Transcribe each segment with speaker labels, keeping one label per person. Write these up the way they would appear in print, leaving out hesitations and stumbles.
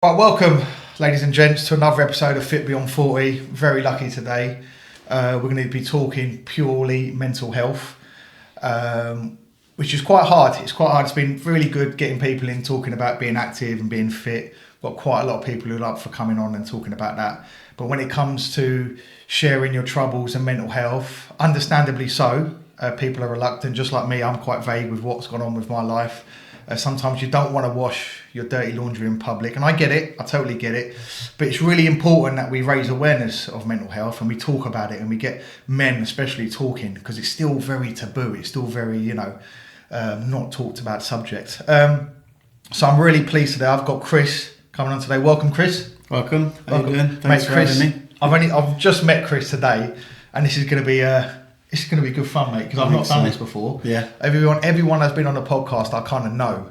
Speaker 1: Right, welcome, ladies and gents, to another episode of Fit Beyond 40. Very lucky today. We're going to be talking purely mental health, which is quite hard. It's quite hard. It's been really good getting people in talking about being active and being fit. Got quite a lot of people who are up for coming on and talking about that. But when it comes to sharing your troubles and mental health, understandably so, people are reluctant. Just like me, I'm quite vague with what's gone on with my life. Sometimes you don't want to wash your dirty laundry in public, and I get it, I totally get it, but it's really important that we raise awareness of mental health and we talk about it, and we get men especially talking, because it's still very taboo, it's still very, not talked about subject. So I'm really pleased today. I've got Chris coming on today. Welcome, Chris.
Speaker 2: Welcome. How you doing? Thanks for
Speaker 1: Chris,
Speaker 2: having me.
Speaker 1: I've just met Chris today, and this is going to be good fun, mate, because I've not done this before.
Speaker 2: Yeah.
Speaker 1: Everyone that's been on the podcast, I kind of know.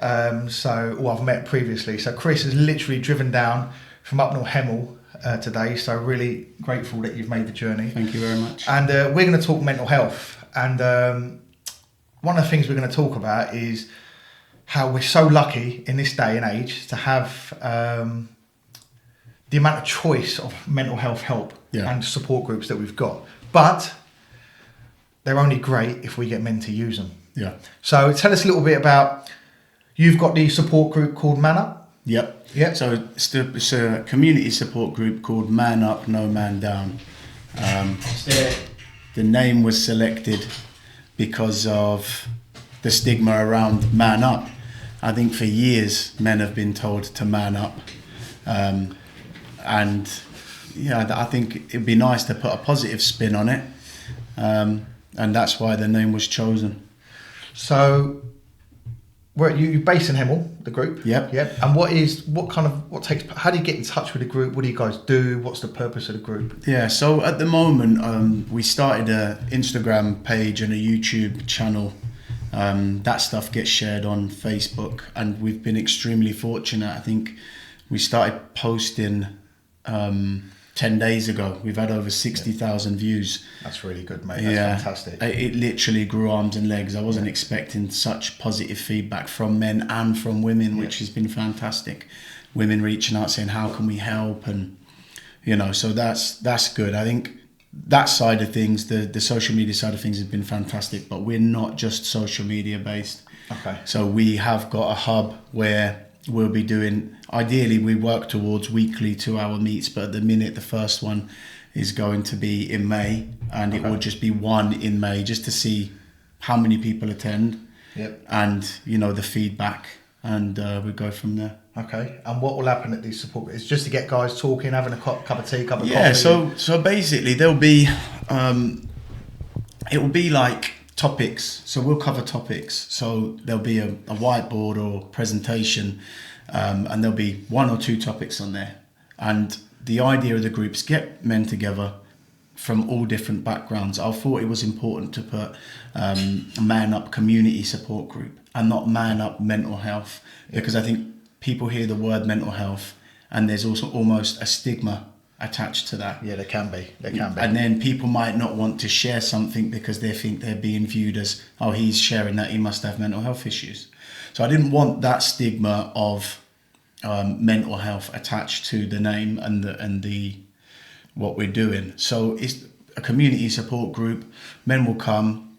Speaker 1: I've met previously. So Chris has literally driven down from up North Hemel today. So really grateful that you've made the journey.
Speaker 2: Thank you very much.
Speaker 1: And we're going to talk mental health. And one of the things we're going to talk about is how we're so lucky in this day and age to have the amount of choice of mental health help and support groups that we've got. But they're only great if we get men to use them.
Speaker 2: Yeah.
Speaker 1: So tell us a little bit about, you've got the support group called Man Up.
Speaker 2: Yep.
Speaker 1: Yep.
Speaker 2: So it's a community support group called Man Up, No Man Down. The name was selected because of the stigma around man up. I think for years men have been told to man up. I think it'd be nice to put a positive spin on it. And that's why the name was chosen.
Speaker 1: So, you're based in Hemel, the group.
Speaker 2: Yep.
Speaker 1: And how do you get in touch with the group? What do you guys do? What's the purpose of the group?
Speaker 2: Yeah. So at the moment, we started an Instagram page and a YouTube channel. That stuff gets shared on Facebook, and we've been extremely fortunate. I think we started posting 10 days ago. We've had over 60,000 views.
Speaker 1: That's really good, mate. That's fantastic.
Speaker 2: It literally grew arms and legs. I wasn't expecting such positive feedback from men and from women, which has been fantastic. Women reaching out saying, how can we help? And, so that's good. I think that side of things, the social media side of things has been fantastic, but we're not just social media based.
Speaker 1: Okay.
Speaker 2: So we have got a hub where we'll be doing, ideally we work towards weekly 2-hour meets, but at the minute the first one is going to be in May, and it will just be one in May, just to see how many people attend.
Speaker 1: Yep.
Speaker 2: And the feedback, and we go from there.
Speaker 1: Okay. And what will happen at these support groups? It's just to get guys talking, having a cup of tea, cup of coffee?
Speaker 2: Yeah, so basically there'll be it will be like topics. So we'll cover topics. So there'll be a whiteboard or presentation, and there'll be 1 or 2 topics on there. And the idea of the groups, get men together from all different backgrounds. I thought it was important to put Man Up Community Support Group and not Man Up Mental Health, because I think people hear the word mental health and there's also almost a stigma attached to that.
Speaker 1: Yeah, there can be.
Speaker 2: And then people might not want to share something because they think they're being viewed as, oh, he's sharing that, he must have mental health issues. So I didn't want that stigma of mental health attached to the name and the what we're doing. So it's a community support group. Men will come,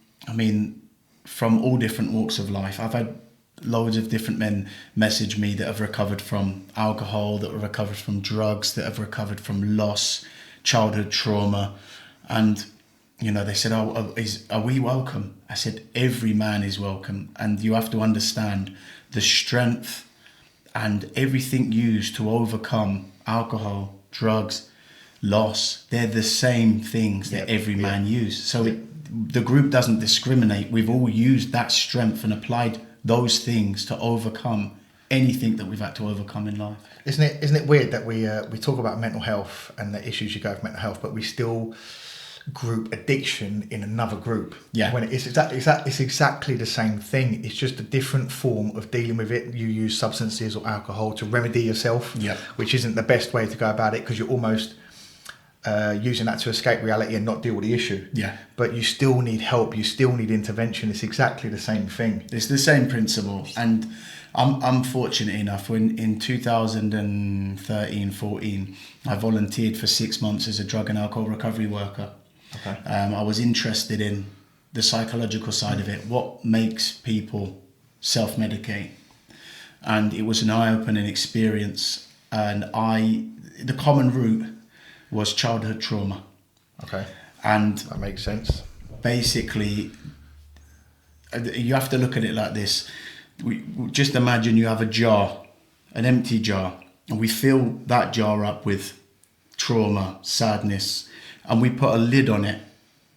Speaker 2: from all different walks of life. I've had loads of different men message me that have recovered from alcohol, that have recovered from drugs, that have recovered from loss, childhood trauma. And, they said, are we welcome? I said, every man is welcome. And you have to understand the strength and everything used to overcome alcohol, drugs, loss. They're the same things that every man uses. So the group doesn't discriminate. We've all used that strength and applied those things to overcome anything that we've had to overcome in life.
Speaker 1: Isn't it weird that we talk about mental health and the issues you go with mental health, but we still group addiction in another group?
Speaker 2: Yeah.
Speaker 1: When it's exactly the same thing. It's just a different form of dealing with it. You use substances or alcohol to remedy yourself, which isn't the best way to go about it, because you're almost using that to escape reality and not deal with the issue.
Speaker 2: Yeah.
Speaker 1: But you still need help. You still need intervention. It's exactly the same thing.
Speaker 2: It's the same principle. And I'm fortunate enough. When in 2013-14, I volunteered for 6 months as a drug and alcohol recovery worker.
Speaker 1: Okay.
Speaker 2: I was interested in the psychological side of it. What makes people self-medicate? And it was an eye-opening experience. And the common root was childhood trauma.
Speaker 1: Okay.
Speaker 2: And
Speaker 1: That makes sense.
Speaker 2: basically, you have to look at it like this. Just imagine you have a jar, an empty jar, and we fill that jar up with trauma, sadness, and we put a lid on it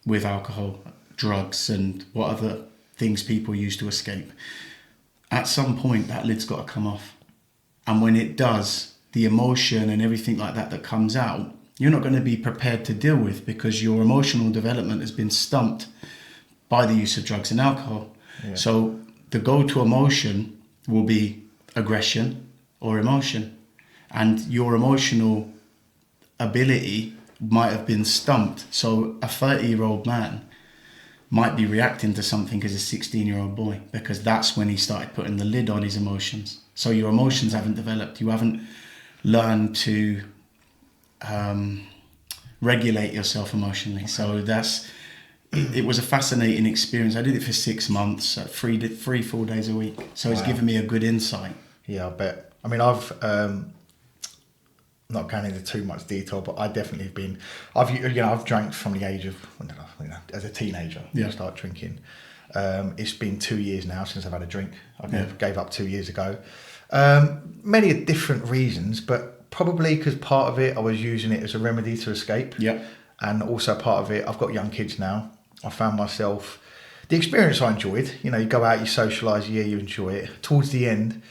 Speaker 2: with alcohol, drugs, and what other things people use to escape. At some point, that lid's got to come off. And when it does, the emotion and everything like that comes out, you're not going to be prepared to deal with, because your emotional development has been stumped by the use of drugs and alcohol.
Speaker 1: Yeah.
Speaker 2: So the go-to emotion will be aggression or emotion. And your emotional ability might have been stumped. So a 30-year-old man might be reacting to something as a 16-year-old boy, because that's when he started putting the lid on his emotions. So your emotions haven't developed. You haven't learned to regulate yourself emotionally. Okay. So it was a fascinating experience. I did it for 6 months, 3-4 days a week. So it's given me a good insight.
Speaker 1: Yeah, I bet. I mean, I've not going into too much detail, but I definitely have been. I've drank from the age of as a teenager.
Speaker 2: Yeah.
Speaker 1: I started drinking. It's been 2 years now since I've had a drink. I gave up 2 years ago. Many different reasons, but probably because part of it I was using it as a remedy to escape.
Speaker 2: Yeah.
Speaker 1: And also part of it, I've got young kids now. I found myself, the experience I enjoyed, you go out, you socialise, yeah, you enjoy it. Towards the end,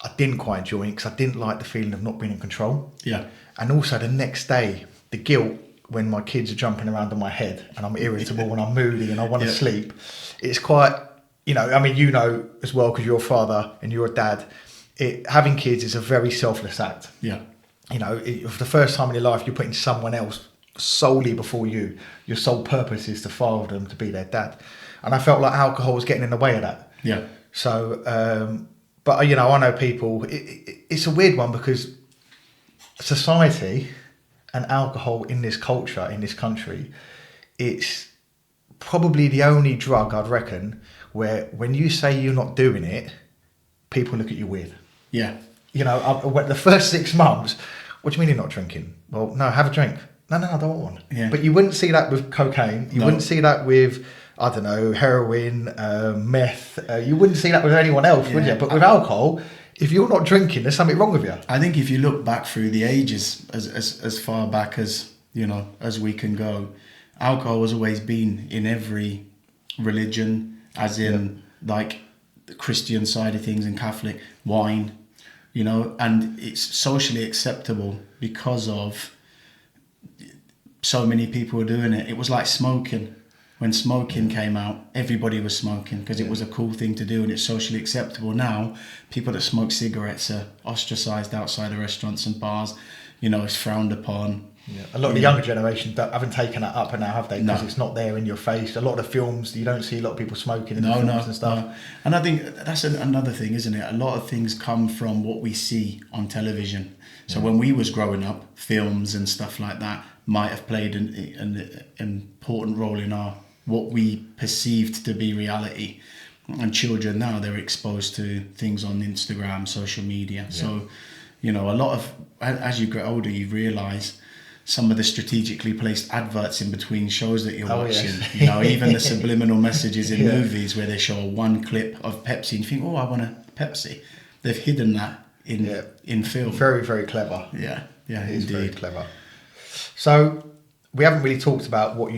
Speaker 1: I didn't quite enjoy it because I didn't like the feeling of not being in control.
Speaker 2: Yeah.
Speaker 1: And also the next day, the guilt when my kids are jumping around on my head and I'm irritable and I'm moody and I want to sleep. It's quite, as well, because you're a father and you're a dad, having kids is a very selfless act.
Speaker 2: Yeah.
Speaker 1: For the first time in your life, you're putting someone else solely before you. Your sole purpose is to father them, to be their dad. And I felt like alcohol was getting in the way of that.
Speaker 2: Yeah.
Speaker 1: So, but I know people, it's a weird one, because society and alcohol in this culture, in this country, it's probably the only drug, I'd reckon, where when you say you're not doing it, people look at you weird.
Speaker 2: Yeah.
Speaker 1: The first 6 months, what do you mean you're not drinking? Well, no, have a drink. No, I don't want one.
Speaker 2: Yeah.
Speaker 1: But you wouldn't see that with cocaine. You wouldn't see that with, I don't know, heroin, meth. You wouldn't see that with anyone else, would you? But with alcohol, if you're not drinking, there's something wrong with you.
Speaker 2: I think if you look back through the ages, as far back as we can go, alcohol has always been in every religion, as in like the Christian side of things and Catholic, wine, and it's socially acceptable because of so many people were doing it. It was like smoking. When smoking came out, everybody was smoking because it was a cool thing to do and it's socially acceptable. Now, people that smoke cigarettes are ostracised outside of restaurants and bars. It's frowned upon. Yeah.
Speaker 1: A lot of the younger generation haven't taken that up now, have they? Because it's not there in your face. A lot of the films, you don't see a lot of people smoking in the films and stuff. No.
Speaker 2: And I think that's another thing, isn't it? A lot of things come from what we see on television. So when we was growing up, films and stuff like that might have played an important role in what we perceived to be reality. And children now, they're exposed to things on Instagram, social media. Yeah. So, a lot of, as you get older, you realise some of the strategically placed adverts in between shows that you're watching. Yes. Even the subliminal messages in movies where they show one clip of Pepsi and you think, oh, I want a Pepsi. They've hidden that in film.
Speaker 1: Very, very clever.
Speaker 2: Yeah,
Speaker 1: it is very clever. So we haven't really talked about what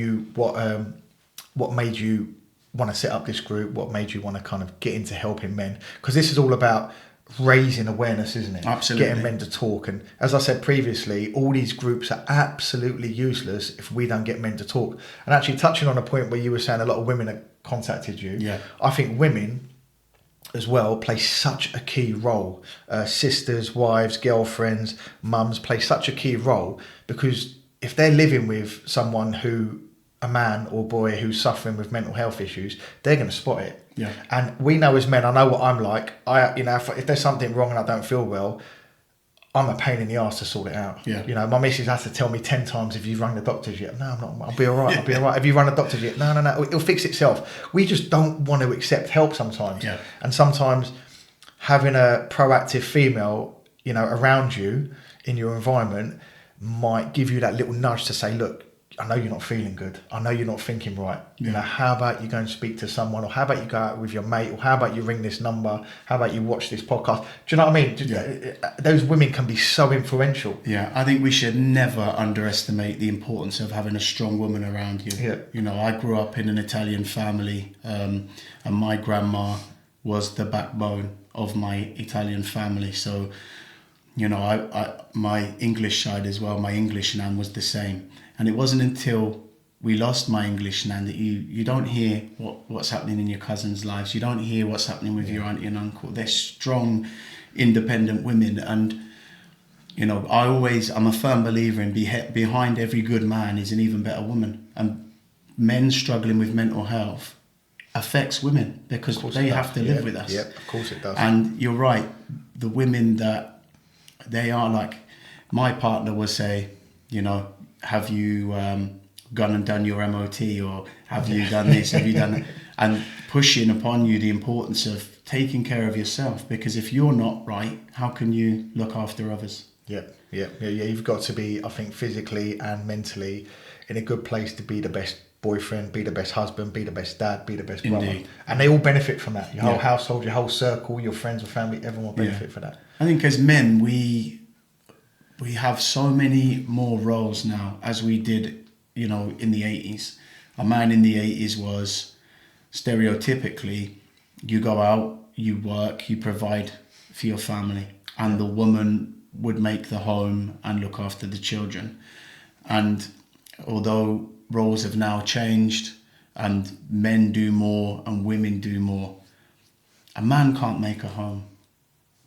Speaker 1: made you want to set up this group, what made you want to kind of get into helping men, because this is all about raising awareness, isn't it?
Speaker 2: Absolutely.
Speaker 1: Getting men to talk. And as I said previously, all these groups are absolutely useless if we don't get men to talk. And actually, touching on a point where you were saying a lot of women have contacted you, I think women as well play such a key role. Sisters, wives, girlfriends, mums play such a key role, because if they're living with someone a man or boy who's suffering with mental health issues, they're going to spot it.
Speaker 2: Yeah.
Speaker 1: And we know as men, I know what I'm like. If there's something wrong and I don't feel well, I'm a pain in the arse to sort it out.
Speaker 2: Yeah.
Speaker 1: My missus has to tell me 10 times, have you rung the doctors yet? No, I'm not. I'll be all right. I'll be all right. Have you rung the doctors yet? No. It'll fix itself. We just don't want to accept help sometimes.
Speaker 2: Yeah.
Speaker 1: And sometimes having a proactive female, around you in your environment might give you that little nudge to say, look, I know you're not feeling good. I know you're not thinking right.
Speaker 2: Yeah.
Speaker 1: How about you go and speak to someone, or how about you go out with your mate, or how about you ring this number? How about you watch this podcast? Do you know what I mean? Those women can be so influential.
Speaker 2: Yeah, I think we should never underestimate the importance of having a strong woman around you.
Speaker 1: Yeah.
Speaker 2: I grew up in an Italian family, and my grandma was the backbone of my Italian family. So, I my English side as well, my English nan was the same. And it wasn't until we lost my English nan that you don't hear what's happening in your cousins' lives. You don't hear what's happening with your auntie and uncle. They're strong, independent women. And, I'm a firm believer in behind every good man is an even better woman. And men struggling with mental health affects women because they have to live with us.
Speaker 1: Yeah, of course it does.
Speaker 2: And you're right. The women that they are like, my partner will say, have you gone and done your MOT, or have you done this, have you done that? And pushing upon you the importance of taking care of yourself, because if you're not right, how can you look after others?
Speaker 1: Yeah. You've got to be, I think, physically and mentally in a good place to be the best boyfriend, be the best husband, be the best dad, be the best brother.
Speaker 2: Indeed.
Speaker 1: And they all benefit from that. Your whole household, your whole circle, your friends or family, everyone will benefit from that.
Speaker 2: I think as men, we have so many more roles now as we did, in the 80s. A man in the 80s was stereotypically, you go out, you work, you provide for your family, and the woman would make the home and look after the children. And although roles have now changed and men do more and women do more, a man can't make a home.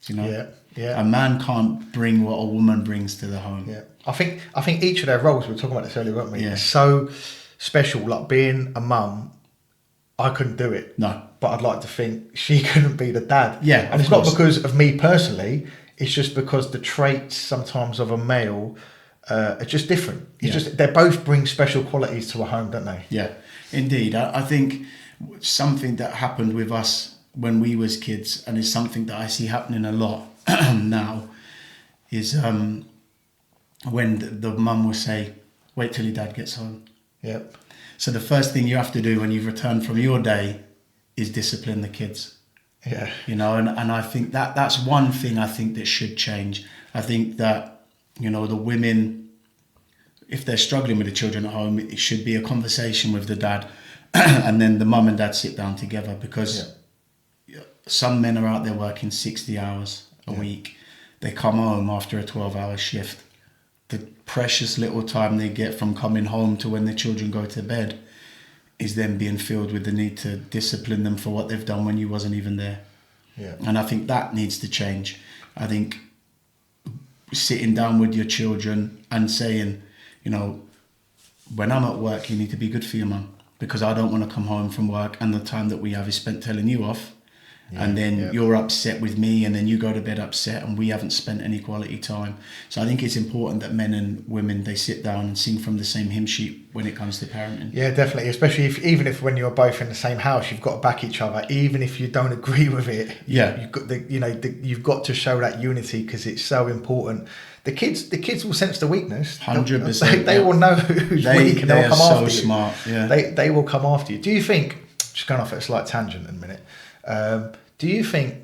Speaker 1: Yeah.
Speaker 2: A man can't bring what a woman brings to the home.
Speaker 1: Yeah. I think each of their roles, we were talking about this earlier, weren't we?
Speaker 2: Yeah.
Speaker 1: Are so special. Like being a mum, I couldn't do it.
Speaker 2: No.
Speaker 1: But I'd like to think she couldn't be the dad.
Speaker 2: Yeah.
Speaker 1: And it's not because of me personally, it's just because the traits sometimes of a male are just different. It's just, they both bring special qualities to a home, don't they?
Speaker 2: Yeah, indeed. I think something that happened with us when we was kids, and is something that I see happening a lot now, is when the mum will say, wait till your dad gets home.
Speaker 1: Yep.
Speaker 2: So the first thing you have to do when you've returned from your day is discipline the kids.
Speaker 1: Yeah.
Speaker 2: And I think that's one thing I think that should change. I think that, the women, if they're struggling with the children at home, it should be a conversation with the dad and then the mum and dad sit down together, because some men are out there working 60 hours a week. They come home after a 12-hour shift. The precious little time they get from coming home to when the children go to bed is then being filled with the need to discipline them for what they've done when you wasn't even there.
Speaker 1: Yeah.
Speaker 2: And I think that needs to change. I think sitting down with your children and saying, when I'm at work, you need to be good for your mum, because I don't want to come home from work and the time that we have is spent telling you off. And then you're upset with me, and then you go to bed upset, and we haven't spent any quality time. So I think it's important that men and women, they sit down and sing from the same hymn sheet when it comes to parenting.
Speaker 1: Yeah, definitely. Especially even if when you're both in the same house, you've got to back each other, even if you don't agree with it.
Speaker 2: Yeah,
Speaker 1: you've got to show that unity, because it's so important. The kids will sense the weakness.
Speaker 2: 100%.
Speaker 1: They will know who's weak, and they'll come after you.
Speaker 2: Smart. Yeah.
Speaker 1: They will come after you. Do you think? Just going off at a slight tangent in a minute. Do you think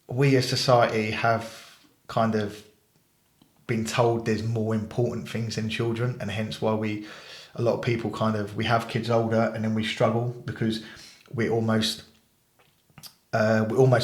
Speaker 1: we as society have kind of been told there's more important things than children, and hence why a lot of people we have kids older and then we struggle because we're almost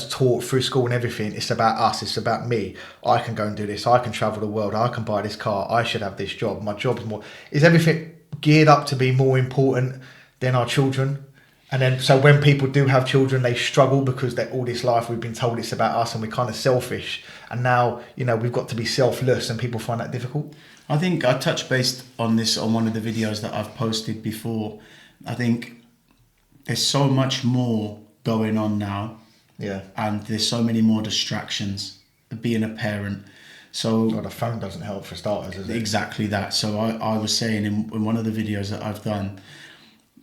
Speaker 1: taught through school and everything, it's about us, it's about me. I can go and do this, I can travel the world, I can buy this car, I should have this job, my job's more. Is everything geared up to be more important than our children? And then, so when people do have children, they struggle because all this life we've been told it's about us and we're kind of selfish. And now, we've got to be selfless, and people find that difficult.
Speaker 2: I think I touched base on this on one of the videos that I've posted before. I think there's so much more going on now,
Speaker 1: Yeah.
Speaker 2: and there's so many more distractions being a parent. So
Speaker 1: Well, the phone doesn't help for starters, does it?
Speaker 2: exactly that. So I was saying in one of the videos that I've done,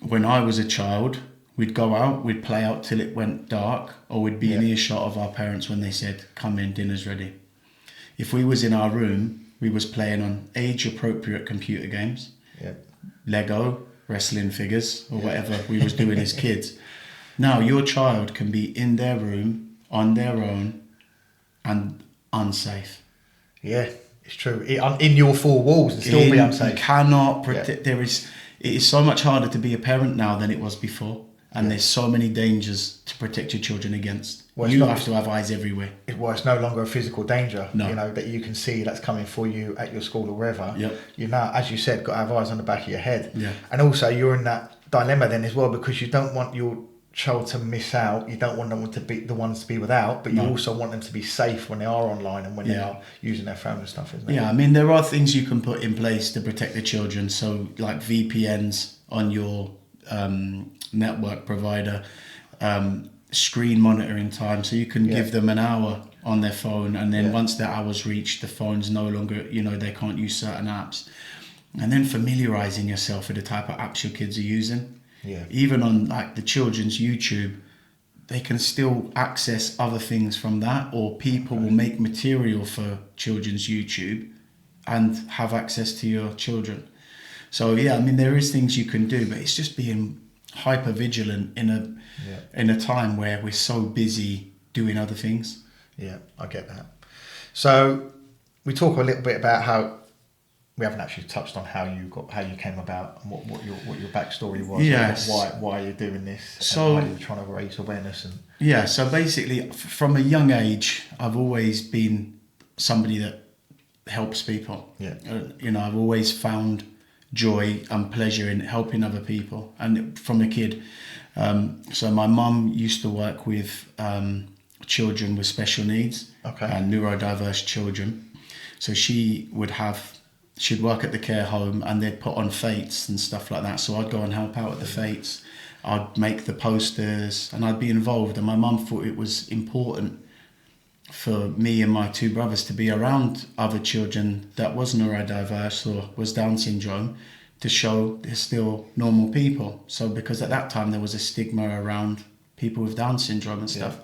Speaker 2: when I was a child, we'd go out, we'd play out till it went dark, or we'd be in earshot of our parents when they said, come in, dinner's ready. If we was in our room, we was playing on age-appropriate computer games,
Speaker 1: Yeah.
Speaker 2: Lego, wrestling figures, or whatever we was doing as kids. Now, your child can be in their room, on their own, and unsafe.
Speaker 1: Yeah, it's true. In your four walls and still be unsafe.
Speaker 2: You cannot protect. It is so much harder to be a parent now than it was before, and there's so many dangers to protect your children against.
Speaker 1: Well,
Speaker 2: you have to have eyes everywhere.
Speaker 1: It's no longer a physical danger,
Speaker 2: No.
Speaker 1: that you can see that's coming for you at your school or wherever.
Speaker 2: Yep.
Speaker 1: You now, as you said, got to have eyes on the back of your head.
Speaker 2: Yeah.
Speaker 1: And also you're in that dilemma then as well, because you don't want your child to miss out. You don't want them to be the ones to be without, but you also want them to be safe when they are online and when they are using their phone and stuff, isn't it?
Speaker 2: Yeah, I mean, there are things you can put in place to protect the children. So like VPNs on your network provider, screen monitoring time, so you can give them an hour on their phone, and then once the hour's reached, the phone's no longer, they can't use certain apps. And then familiarizing yourself with the type of apps your kids are using.
Speaker 1: Yeah.
Speaker 2: Even on like the children's YouTube, they can still access other things from that, or people will make material for children's YouTube and have access to your children. So yeah, I mean, there is things you can do, but it's just being hyper vigilant in a time where we're so busy doing other things.
Speaker 1: Yeah, I get that. So we talk a little bit about how we haven't actually touched on how you came about and what your backstory was.
Speaker 2: Yes.
Speaker 1: Why you're doing this.
Speaker 2: So
Speaker 1: and why you're trying to raise awareness and.
Speaker 2: Yeah. So basically, from a young age, I've always been somebody that helps people.
Speaker 1: Yeah.
Speaker 2: I've always found joy and pleasure in helping other people, and from a kid. So my mum used to work with children with special needs and neurodiverse children. So she'd work at the care home, and they'd put on fetes and stuff like that. So I'd go and help out at the fetes. I'd make the posters, and I'd be involved. And my mum thought it was important for me and my two brothers to be around other children that was neurodiverse or was Down syndrome, to show they're still normal people. So because at that time there was a stigma around people with Down syndrome and stuff.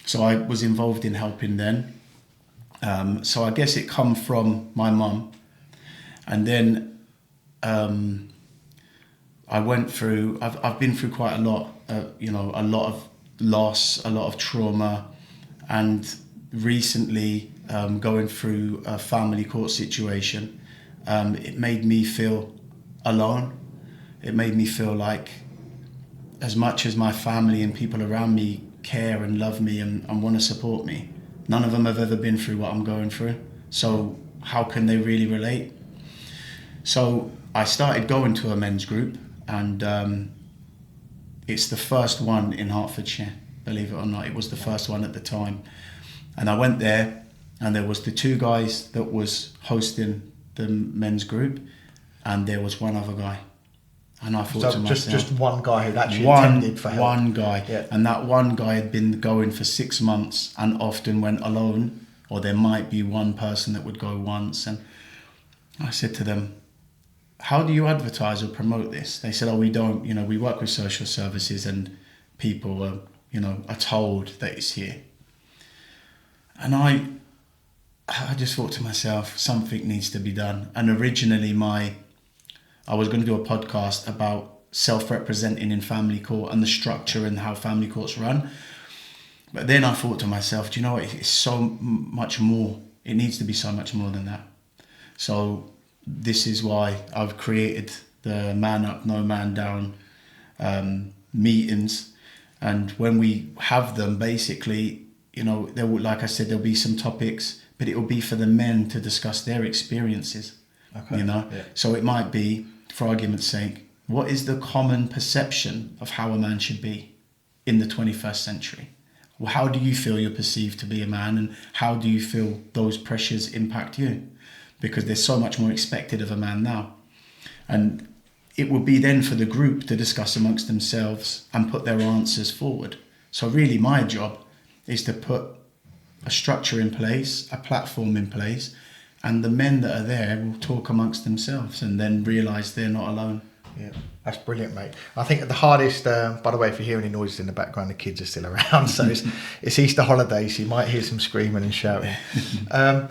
Speaker 2: So I was involved in helping then. So I guess it come from my mum. And then I've been through quite a lot, a lot of loss, a lot of trauma, and recently going through a family court situation. It made me feel alone. It made me feel like, as much as my family and people around me care and love me and want to support me, none of them have ever been through what I'm going through. So how can they really relate? So I started going to a men's group, and it's the first one in Hertfordshire, believe it or not. It was the first one at the time. And I went there, and there was the two guys that was hosting the men's group, and there was one other guy. And I thought to myself,
Speaker 1: just one guy who actually attended for help.
Speaker 2: One guy. Yeah. And that one guy had been going for 6 months and often went alone, or there might be one person that would go once. And I said to them, how do you advertise or promote this? They said, we don't, we work with social services, and people are told that it's here. And I just thought to myself, something needs to be done. And originally I was going to do a podcast about self-representing in family court and the structure and how family courts run. But then I thought to myself, do you know what? It's so much more. It needs to be so much more than that. So this is why I've created the Man Up, No Man Down meetings. And when we have them, basically, there will, like I said, there'll be some topics, but it will be for the men to discuss their experiences. Okay. Yeah. So it might be, for argument's sake, what is the common perception of how a man should be in the 21st century? Well, how do you feel you're perceived to be a man, and how do you feel those pressures impact you? Because there's so much more expected of a man now. And it would be then for the group to discuss amongst themselves and put their answers forward. So really my job is to put a structure in place, a platform in place, and the men that are there will talk amongst themselves and then realise they're not alone.
Speaker 1: Yeah, that's brilliant, mate. I think the hardest, by the way, if you hear any noises in the background, the kids are still around. So it's Easter holidays, so you might hear some screaming and shouting. I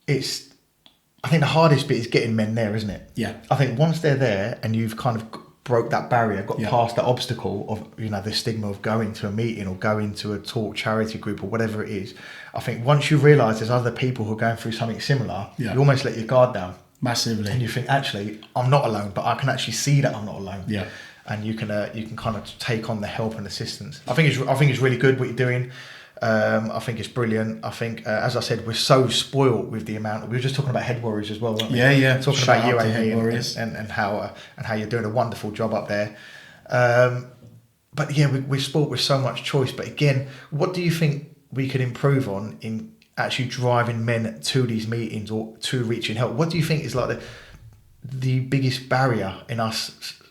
Speaker 1: think the hardest bit is getting men there, isn't it?
Speaker 2: Yeah.
Speaker 1: I think once they're there and you've kind of broke that barrier, got
Speaker 2: Yeah.
Speaker 1: past that obstacle of, you know, the stigma of going to a meeting or going to a talk, charity group or whatever it is, I think once you realise there's other people who are going through something similar,
Speaker 2: Yeah.
Speaker 1: you almost let your guard down.
Speaker 2: Massively.
Speaker 1: And you think, actually, I'm not alone, but I can actually see that I'm not alone.
Speaker 2: Yeah.
Speaker 1: And you can kind of take on the help and assistance. I think it's really good what you're doing. I think it's brilliant. I think, as I said, we're so spoiled with the amount. We were just talking about Head Warriors as well, weren't we?
Speaker 2: Yeah.
Speaker 1: Talking
Speaker 2: Shout
Speaker 1: about you,
Speaker 2: out to Head
Speaker 1: Amy,
Speaker 2: Warriors.
Speaker 1: and how you're doing a wonderful job up there. But yeah, we're spoiled with so much choice. But again, what do you think we could improve on in actually driving men to these meetings or to reaching help? What do you think is like the biggest barrier in us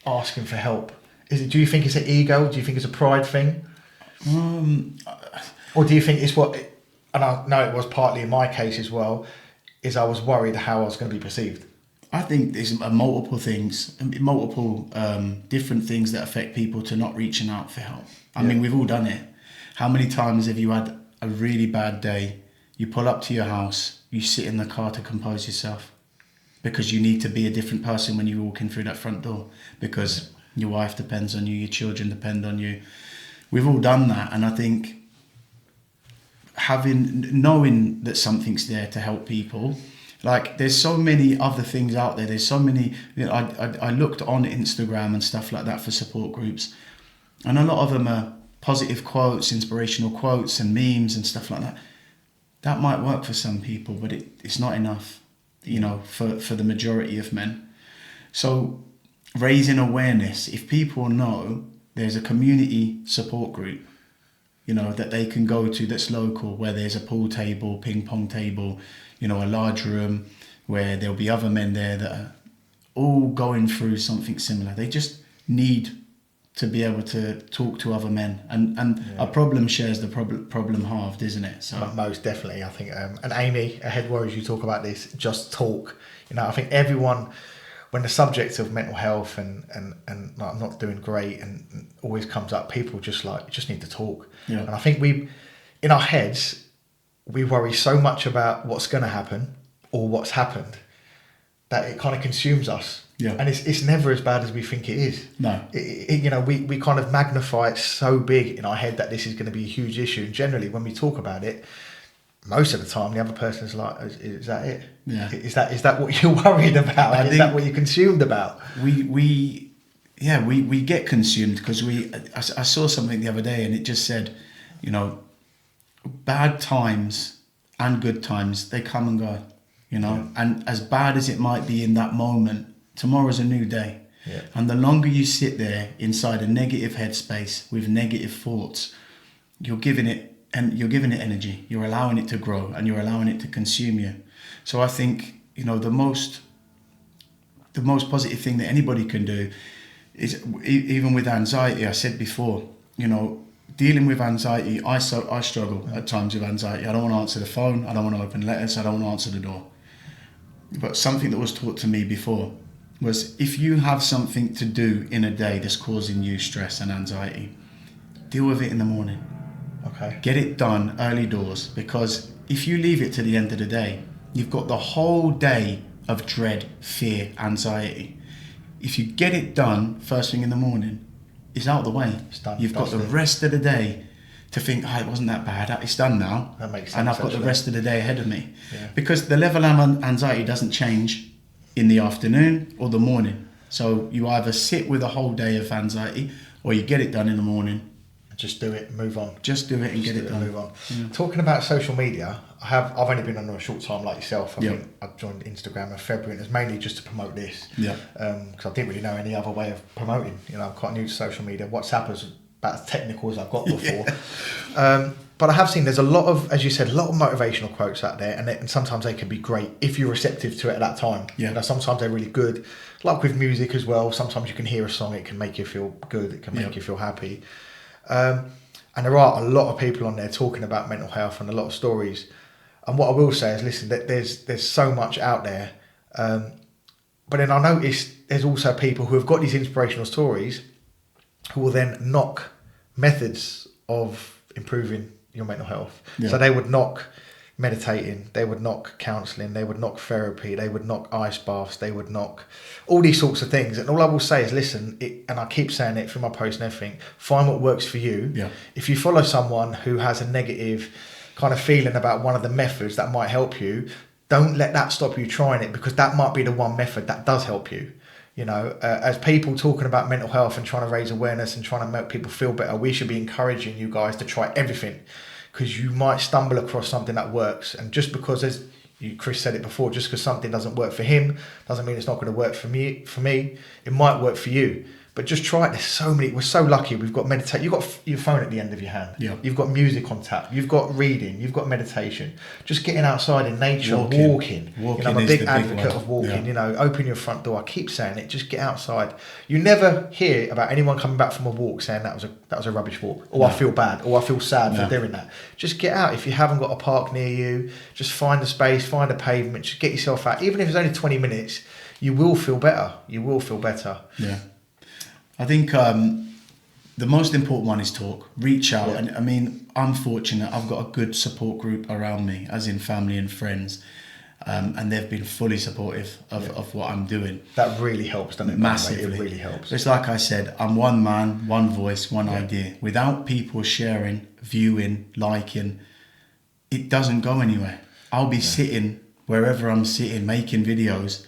Speaker 1: asking for help? Do you think it's an ego? Do you think it's a pride thing? Or do you think it's and I know it was partly in my case as well, is I was worried how I was going to be perceived?
Speaker 2: I think there's multiple things, different things that affect people to not reaching out for help. I mean, we've all done it. How many times have you had a really bad day? You pull up to your house, you sit in the car to compose yourself because you need to be a different person when you're walking through that front door because your wife depends on you, your children depend on you. We've all done that, and I think knowing that something's there to help people. Like, there's so many other things out there. There's so many. I looked on Instagram and stuff like that for support groups, and a lot of them are positive quotes, inspirational quotes, and memes and stuff like that. That might work for some people, but it's not enough, you know, for the majority of men. So raising awareness. If people know there's a community support group, you know, that they can go to that's local, where there's a pool table, ping pong table, you know, a large room where there'll be other men there that are all going through something similar. They just need to be able to talk to other men, and a problem shares the problem halved, isn't it? So
Speaker 1: most definitely, I think. And Amy, a Head Warriors, you talk about this. Just talk. You know, I think everyone, when the subject of mental health and like not doing great and always comes up, people just need to talk.
Speaker 2: Yeah.
Speaker 1: And I think in our heads, we worry so much about what's going to happen or what's happened that it kind of consumes us.
Speaker 2: Yeah.
Speaker 1: And it's never as bad as we think it is.
Speaker 2: No.
Speaker 1: You know, we kind of magnify it so big in our head that this is going to be a huge issue. And generally, when we talk about it, most of the time the other person's like, is that it?
Speaker 2: Yeah.
Speaker 1: Is that what you're worried about? Is that what you're consumed about?
Speaker 2: We get consumed because I saw something the other day and it just said, you know, bad times and good times, they come and go, you know, and as bad as it might be in that moment, tomorrow's a new day.
Speaker 1: Yeah.
Speaker 2: And the longer you sit there inside a negative headspace with negative thoughts, you're giving it energy, you're allowing it to grow and you're allowing it to consume you. So I think, you know, the most positive thing that anybody can do is, even with anxiety, I said before, you know, dealing with anxiety, I struggle at times with anxiety. I don't want to answer the phone, I don't want to open letters, I don't want to answer the door. But something that was taught to me before was, if you have something to do in a day that's causing you stress and anxiety, deal with it in the morning.
Speaker 1: Okay.
Speaker 2: Get it done early doors, because if you leave it to the end of the day, you've got the whole day of dread, fear, anxiety. If you get it done first thing in the morning, it's out of the way.
Speaker 1: It's done.
Speaker 2: You've got the rest of the day to think, it wasn't that bad, it's done now.
Speaker 1: That makes sense.
Speaker 2: And I've got the rest of the day ahead of me.
Speaker 1: Yeah.
Speaker 2: Because the level of anxiety doesn't change in the afternoon or the morning. So you either sit with a whole day of anxiety or you get it done in the morning.
Speaker 1: Just do it, move on.
Speaker 2: Just do it and get it done.
Speaker 1: Move on. Yeah. Talking about social media, I've only been on a short time like yourself. I think I joined Instagram in February, and it's mainly just to promote this. Yeah. Because I didn't really know any other way of promoting. You know, I'm quite new to social media. WhatsApp is about as technical as I've got before. But I have seen there's a lot of, as you said, a lot of motivational quotes out there, and sometimes they can be great if you're receptive to it at that time.
Speaker 2: Yeah.
Speaker 1: You know, sometimes they're really good. Like with music as well, sometimes you can hear a song, it can make you feel good, it can make you feel happy. And there are a lot of people on there talking about mental health and a lot of stories. And what I will say is, listen, that there's so much out there. But then I noticed there's also people who have got these inspirational stories who will then knock methods of improving your mental health.
Speaker 2: Yeah.
Speaker 1: So they would knock meditating, they would knock counselling, they would knock therapy, they would knock ice baths, they would knock all these sorts of things. And all I will say is, listen, and I keep saying it through my posts and everything, find what works for you.
Speaker 2: Yeah.
Speaker 1: If you follow someone who has a negative kind of feeling about one of the methods that might help you, don't let that stop you trying it, because that might be the one method that does help you. You know, as people talking about mental health and trying to raise awareness and trying to make people feel better, we should be encouraging you guys to try everything, because you might stumble across something that works. And just because, as Chris said it before, just because something doesn't work for him doesn't mean it's not going to work for me. It might work for you. But just try it. There's so many. We're so lucky. We've got meditate. You've got your phone at the end of your hand.
Speaker 2: Yeah.
Speaker 1: You've got music on tap. You've got reading. You've got meditation. Just getting outside in nature, walking. You know, I'm a big advocate of walking. Yeah. You know, open your front door. I keep saying it. Just get outside. You never hear about anyone coming back from a walk saying that was a rubbish walk, or I feel bad, or I feel sad for doing that. Just get out. If you haven't got a park near you, just find a space, find a pavement. Just get yourself out. Even if it's only 20 minutes, you will feel better. You will feel better.
Speaker 2: Yeah. I think the most important one is talk, reach out.
Speaker 1: Yeah.
Speaker 2: And I mean, I'm fortunate. I've got a good support group around me, as in family and friends. And they've been fully supportive of what I'm doing.
Speaker 1: That really helps, doesn't it?
Speaker 2: Massively.
Speaker 1: It really helps.
Speaker 2: It's like I said, I'm one man, one voice, one idea. Without people sharing, viewing, liking, it doesn't go anywhere. I'll be sitting wherever I'm sitting, making videos.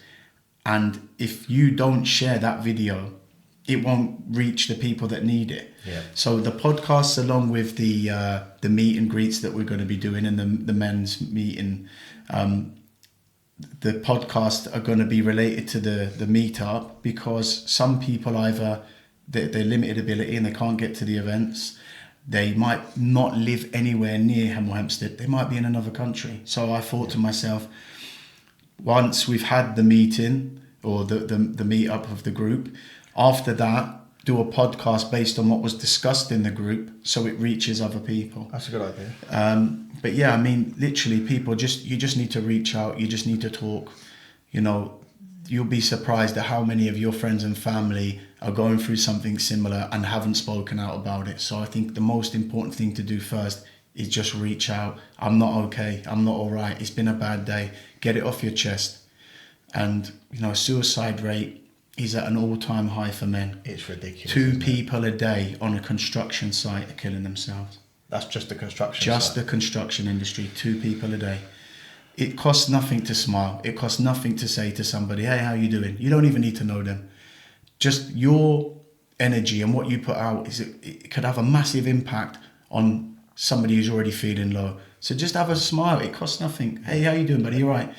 Speaker 2: And if you don't share that video, it won't reach the people that need it.
Speaker 1: Yeah.
Speaker 2: So the podcasts, along with the meet and greets that we're going to be doing, and the men's meeting, the podcasts are going to be related to the meetup, because some people either they're limited ability and they can't get to the events. They might not live anywhere near Hemel Hempstead. They might be in another country. So I thought to myself, once we've had the meeting or the meetup of the group, after that, do a podcast based on what was discussed in the group, so it reaches other people.
Speaker 1: That's a good idea.
Speaker 2: But yeah, I mean, literally, people you just need to reach out. You just need to talk. You know, you'll be surprised at how many of your friends and family are going through something similar and haven't spoken out about it. So I think the most important thing to do first is just reach out. I'm not okay. I'm not all right. It's been a bad day. Get it off your chest. And, you know, suicide rate is at an all-time high for men.
Speaker 1: It's ridiculous.
Speaker 2: 2 people a day on a construction site are killing themselves.
Speaker 1: That's just the construction
Speaker 2: Just
Speaker 1: site.
Speaker 2: the construction industry, 2 people a day. It costs nothing to smile. It costs nothing to say to somebody, hey, how you doing? You don't even need to know them. Just your energy and what you put out, it could have a massive impact on somebody who's already feeling low. So just have a smile. It costs nothing. Hey, how you doing, buddy? You all right?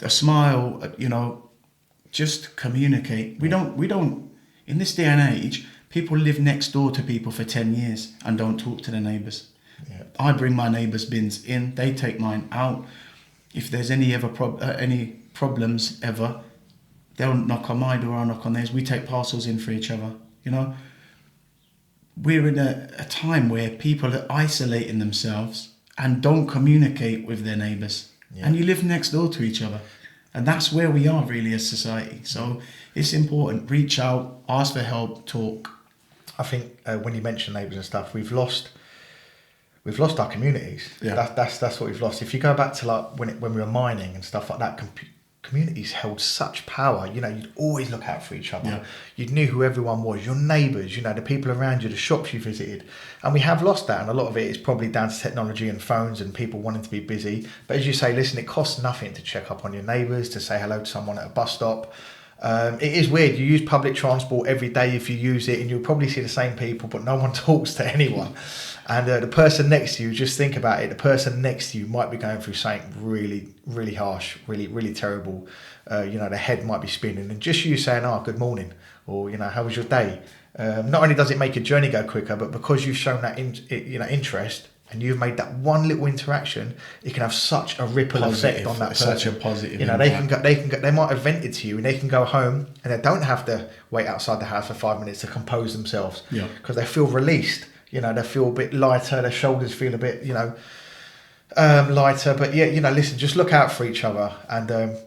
Speaker 2: A smile, you know, just communicate. We don't, in this day and age, people live next door to people for 10 years and don't talk to their neighbours.
Speaker 1: Yeah.
Speaker 2: I bring my neighbours' bins in, they take mine out. If there's any problems ever, they'll knock on my door, I'll knock on theirs. We take parcels in for each other, you know. We're in a time where people are isolating themselves and don't communicate with their neighbours. Yeah. And you live next door to each other. And that's where we are really as society. So it's important. Reach out, ask for help, talk.
Speaker 1: I think when you mention neighbours and stuff, we've lost our communities.
Speaker 2: Yeah.
Speaker 1: That's what we've lost. If you go back to like when we were mining and stuff like that, communities held such power. You know, you'd always look out for each other.
Speaker 2: Yeah.
Speaker 1: You knew who everyone was, your neighbours, you know, the people around you, the shops you visited. And we have lost that. And a lot of it is probably down to technology and phones and people wanting to be busy. But as you say, listen, it costs nothing to check up on your neighbours, to say hello to someone at a bus stop. It is weird. You use public transport every day if you use it, and you'll probably see the same people, but no one talks to anyone. And the person next to you, just think about it, the person next to you might be going through something really, really harsh, really, really terrible. You know, the head might be spinning. And just you saying, oh, good morning, or, you know, how was your day? Not only does it make your journey go quicker, but because you've shown that interest, and you've made that one little interaction, it can have such a ripple effect on that person.
Speaker 2: Such a positive.
Speaker 1: You know, they might have vented to you, and they can go home, and they don't have to wait outside the house for 5 minutes to compose themselves.
Speaker 2: Yeah.
Speaker 1: Because they feel released. You know, they feel a bit lighter, their shoulders feel a bit, you know, lighter. But yeah, you know, listen, just look out for each other. And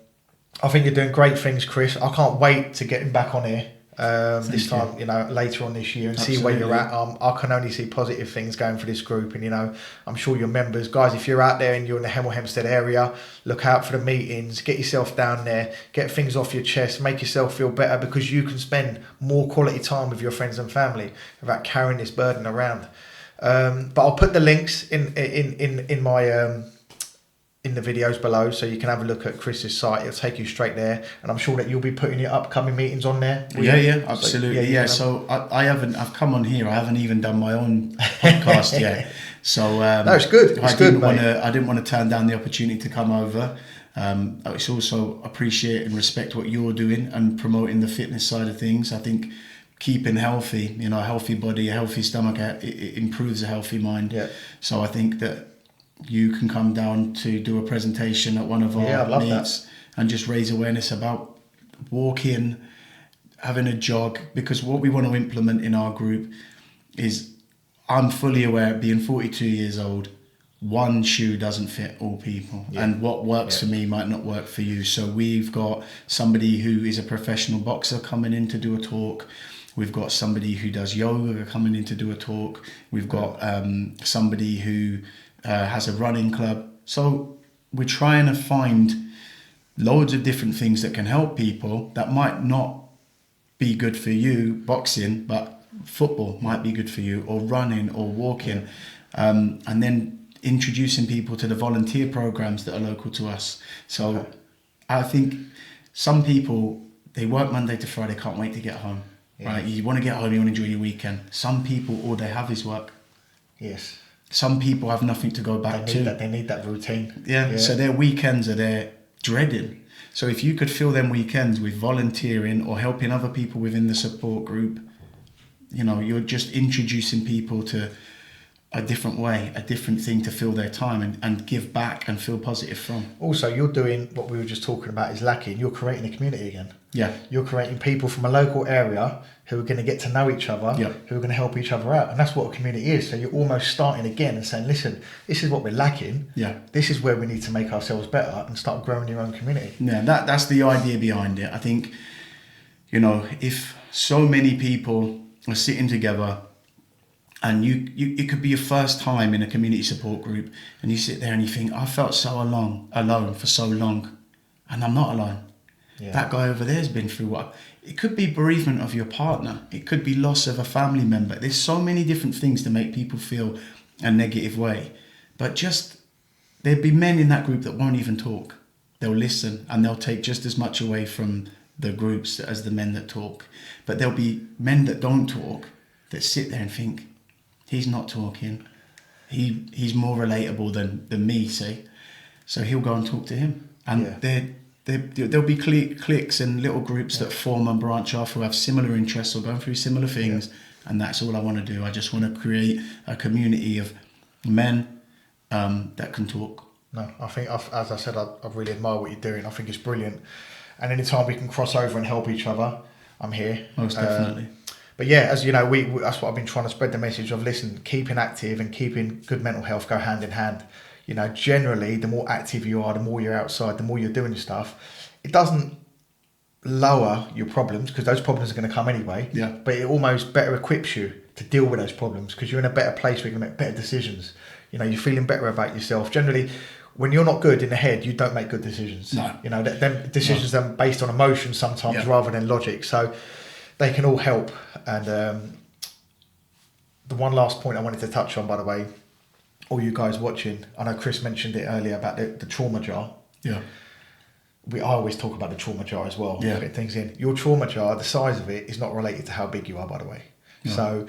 Speaker 1: I think you're doing great things, Chris. I can't wait to get him back on here this time, you know, later on this year and see where you're at. I can only see positive things going for this group, and you know, I'm sure your members, guys, if you're out there and you're in the Hemel Hempstead area, look out for the meetings, get yourself down there, get things off your chest, make yourself feel better, because you can spend more quality time with your friends and family without carrying this burden around. But I'll put the links in my in the videos below, so you can have a look at Chris's site. It'll take you straight there, and I'm sure that you'll be putting your upcoming meetings on there.
Speaker 2: Yeah, absolutely. So I've come on here. I haven't even done my own podcast yet. So
Speaker 1: no, it's good. I
Speaker 2: didn't want to turn down the opportunity to come over. It's also appreciate and respect what you're doing and promoting the fitness side of things. I think keeping healthy, you know, a healthy body, a healthy stomach, it improves a healthy mind. Yeah. So I think that you can come down to do a presentation at one of our meets and just raise awareness about walking, having a jog, because what we want to implement in our group is, I'm fully aware, being 42 years old, one shoe doesn't fit all people, and what works for me might not work for you. So we've got somebody who is a professional boxer coming in to do a talk. We've got somebody who does yoga coming in to do a talk. We've got somebody who has a running club. So we're trying to find loads of different things that can help people that might not be good for you, boxing, but football might be good for you, or running or walking. And then introducing people to the volunteer programs that are local to us. So I think some people, they work Monday to Friday, can't wait to get home. Right? You want to get home, you want to enjoy your weekend. Some people, all they have is work.
Speaker 1: Yes.
Speaker 2: Some people have nothing to go back to.
Speaker 1: They need that routine.
Speaker 2: Yeah, so their weekends are there dreading. So if you could fill them weekends with volunteering or helping other people within the support group, you know, you're just introducing people to a different way, a different thing to fill their time and give back and feel positive from.
Speaker 1: Also, you're doing what we were just talking about is lacking. You're creating a community again.
Speaker 2: Yeah.
Speaker 1: You're creating people from a local area who are going to get to know each other, who are going to help each other out. And that's what a community is. So you're almost starting again and saying, listen, this is what we're lacking. Yeah. This is where we need to make ourselves better and start growing your own community.
Speaker 2: Yeah, that's the idea behind it. I think, you know, if so many people are sitting together, and you it could be your first time in a community support group, and you sit there and you think, I felt so alone for so long, and I'm not alone. Yeah. That guy over there has been through what? It could be bereavement of your partner. It could be loss of a family member. There's so many different things to make people feel a negative way. But just, there'd be men in that group that won't even talk. They'll listen, and they'll take just as much away from the groups as the men that talk. But there'll be men that don't talk that sit there and think, he's not talking. He's more relatable than me, say. So he'll go and talk to him. And there'll be cliques and little groups that form and branch off who have similar interests or going through similar things. And that's all I want to do. I just want to create a community of men that can talk.
Speaker 1: No, I think, as I said, I really admire what you're doing. I think it's brilliant. And anytime we can cross over and help each other, I'm here.
Speaker 2: Most definitely.
Speaker 1: But yeah, as you know, we that's what I've been trying to spread the message of, listen, keeping active and keeping good mental health go hand in hand. You know, generally, the more active you are, the more you're outside, the more you're doing stuff. It doesn't lower your problems, because those problems are going to come anyway. Yeah. But it almost better equips you to deal with those problems, because you're in a better place where you can make better decisions. You know, you're feeling better about yourself. Generally, when you're not good in the head, you don't make good decisions. No. You know, them decisions are based on emotion sometimes rather than logic. So they can all help. And the one last point I wanted to touch on, by the way, all you guys watching, I know Chris mentioned it earlier about the trauma jar. Yeah. I always talk about the trauma jar as well. Yeah. Put things in. Your trauma jar, the size of it is not related to how big you are, by the way. No. So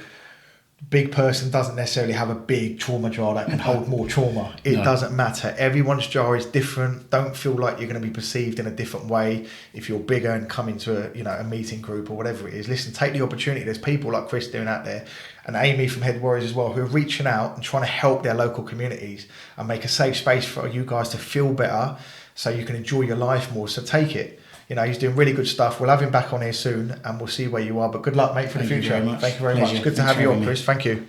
Speaker 1: big person doesn't necessarily have a big trauma jar that can hold more trauma. It doesn't matter. Everyone's jar is different. Don't feel like you're going to be perceived in a different way if you're bigger and come into a meeting group or whatever it is. Listen, take the opportunity. There's people like Chris doing out there, and Amy from Head Warriors as well, who are reaching out and trying to help their local communities and make a safe space for you guys to feel better so you can enjoy your life more. So take it. You know, he's doing really good stuff. We'll have him back on here soon, and we'll see where you are. But good luck, mate, for the future.
Speaker 2: Thank you very much.
Speaker 1: Thank you very much. Good to have you on, Chris. Thank you.